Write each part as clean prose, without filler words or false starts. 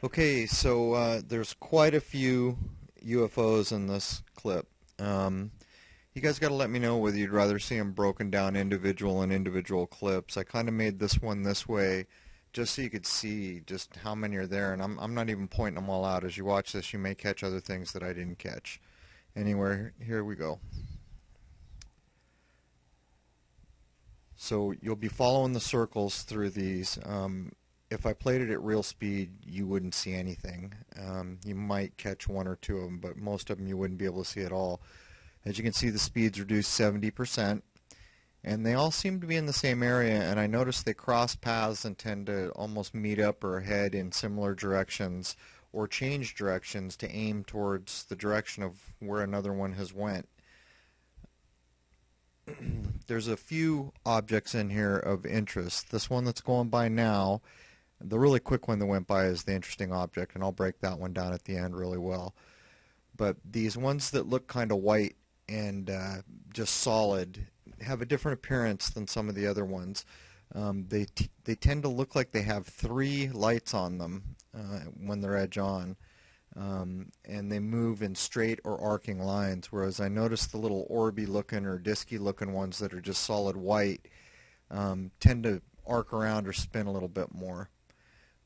Okay, so there's quite a few UFOs in this clip. Um, you guys got to let me know whether you'd rather see them broken down individual clips. I kind of made this one this way just so you could see just how many are there, and I'm not even pointing them all out. As you watch this, you may catch other things that I didn't catch. Anyway, here we go. So you'll be following the circles through these. If I played it at real speed, you wouldn't see anything. You might catch one or two of them, but most of them you wouldn't be able to see at all. As you can see, the speed's reduced 70%, and they all seem to be in the same area, and I notice they cross paths and tend to almost meet up or head in similar directions or change directions to aim towards the direction of where another one has went. There's a few objects in here of interest. This one that's going by now, the really quick one that went by is the interesting object, and I'll break that one down at the end really well. But these ones that look kind of white and just solid have a different appearance than some of the other ones. They tend to look like they have three lights on them when they're edge on, and they move in straight or arcing lines. Whereas I noticed the little orby looking or disky looking ones that are just solid white tend to arc around or spin a little bit more.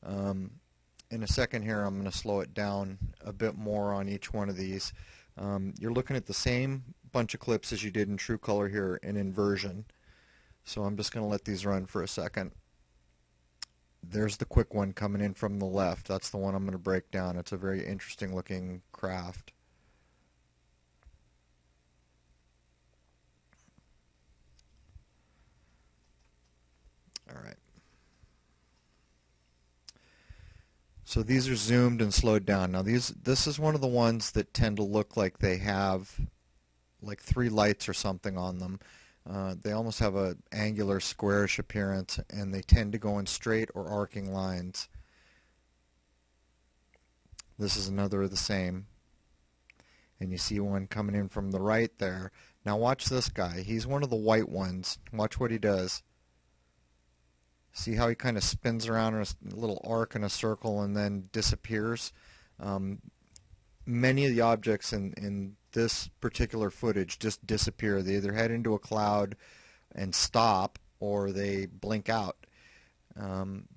Um, in a second here, I'm going to slow it down a bit more on each one of these. You're looking at the same bunch of clips as you did in true color here in inversion. So I'm just going to let these run for a second. There's the quick one coming in from the left. That's the one I'm going to break down. It's a very interesting looking craft. All right. So these are zoomed and slowed down. Now this is one of the ones that tend to look like they have like three lights or something on them. They almost have a angular squarish appearance, and they tend to go in straight or arcing lines. This is another of the same. And you see one coming in from the right there. Now watch this guy. He's one of the white ones. Watch what he does. See how he kind of spins around in a little arc in a circle and then disappears? Um, Many of the objects in this particular footage just disappear. They either head into a cloud and stop, or they blink out.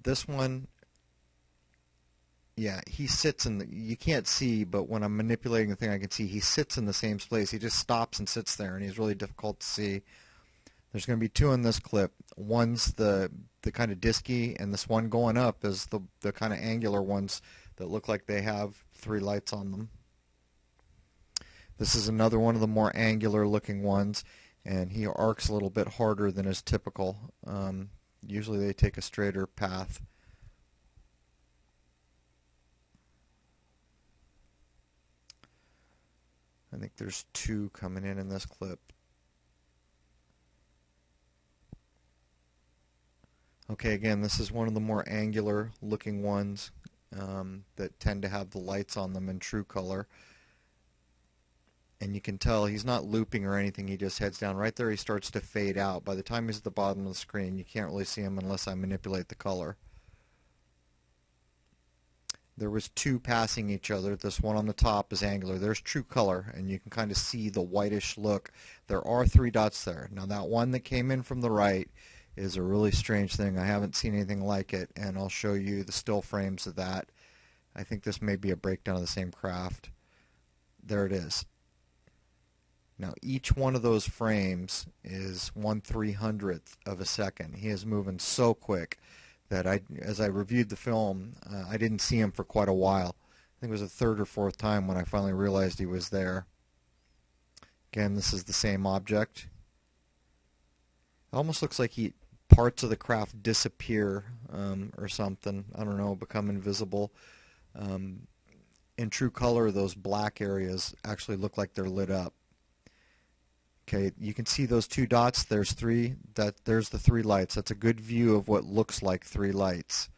This one, yeah, he sits in the, you can't see, but when I'm manipulating the thing I can see he sits in the same place. He just stops and sits there, and he's really difficult to see. There's going to be two in this clip. One's the kind of disky, and this one going up is the kind of angular ones that look like they have three lights on them. This is another one of the more angular looking ones, and he arcs a little bit harder than is typical. Usually they take a straighter path. I think there's two coming in this clip. Okay, again, this is one of the more angular looking ones that tend to have the lights on them in true color. And you can tell he's not looping or anything, he just heads down. Right there he starts to fade out. By the time he's at the bottom of the screen, you can't really see him unless I manipulate the color. There was two passing each other. This one on the top is angular. There's true color, and you can kind of see the whitish look. There are three dots there. Now that one that came in from the right is a really strange thing. I haven't seen anything like it, and I'll show you the still frames of that. I think this may be a breakdown of the same craft. There it is. Now each one of those frames is 1/300th of a second. He is moving so quick that as I reviewed the film, I didn't see him for quite a while. I think it was the third or fourth time when I finally realized he was there. Again, this is the same object. It almost looks like parts of the craft disappear or something. I don't know, become invisible. Um, in true color, those black areas actually look like they're lit up. Okay, you can see those two dots. There's there's the three lights. That's a good view of what looks like three lights.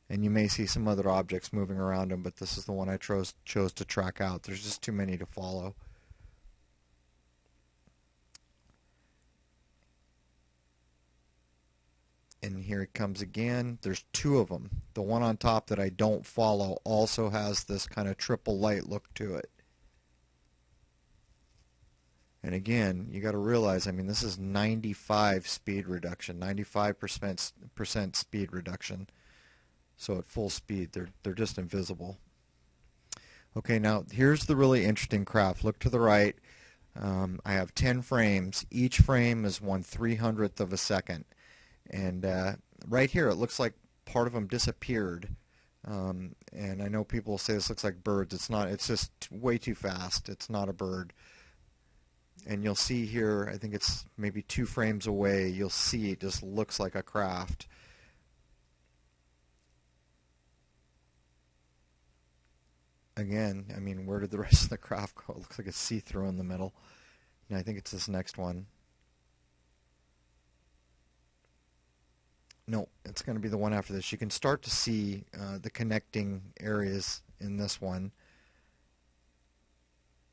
And you may see some other objects moving around them, but this is the one I chose to track out. There's just too many to follow. And here it comes again. There's two of them. The one on top that I don't follow also has this kind of triple light look to it. And again, you got to realize, I mean, this is 95 speed reduction, 95% speed reduction. So at full speed, they're just invisible. Okay, now here's the really interesting craft. Look to the right. I have 10 frames. Each frame is 1/300th of a second. And right here, it looks like part of them disappeared. And I know people say this looks like birds. It's not. It's just way too fast. It's not a bird. And you'll see here, I think it's maybe 2 frames away, you'll see it just looks like a craft. Again, I mean, where did the rest of the craft go? It looks like it's see-through in the middle. And I think it's this next one. No, it's going to be the one after this. You can start to see the connecting areas in this one.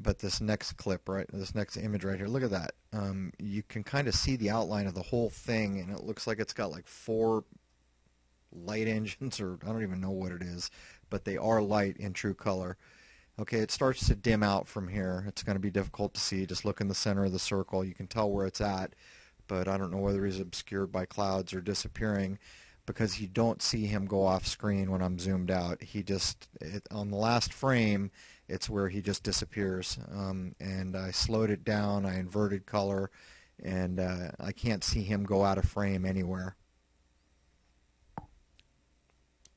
But this next clip, right, this next image right here, look at that. You can kind of see the outline of the whole thing, and it looks like it's got like 4 light engines, or I don't even know what it is, but they are light in true color. Okay, it starts to dim out from here. It's going to be difficult to see. Just look in the center of the circle. You can tell where it's at, but I don't know whether he's obscured by clouds or disappearing, because you don't see him go off screen when I'm zoomed out. He just, on the last frame, it's where he just disappears. And I slowed it down, I inverted color, and I can't see him go out of frame anywhere.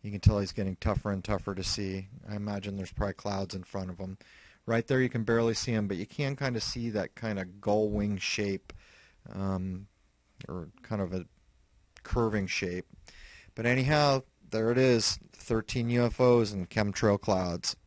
You can tell he's getting tougher and tougher to see. I imagine there's probably clouds in front of him. Right there you can barely see him, but you can kind of see that kind of gull wing shape, or kind of a curving shape. But anyhow, there it is, 13 UFOs and chemtrail clouds.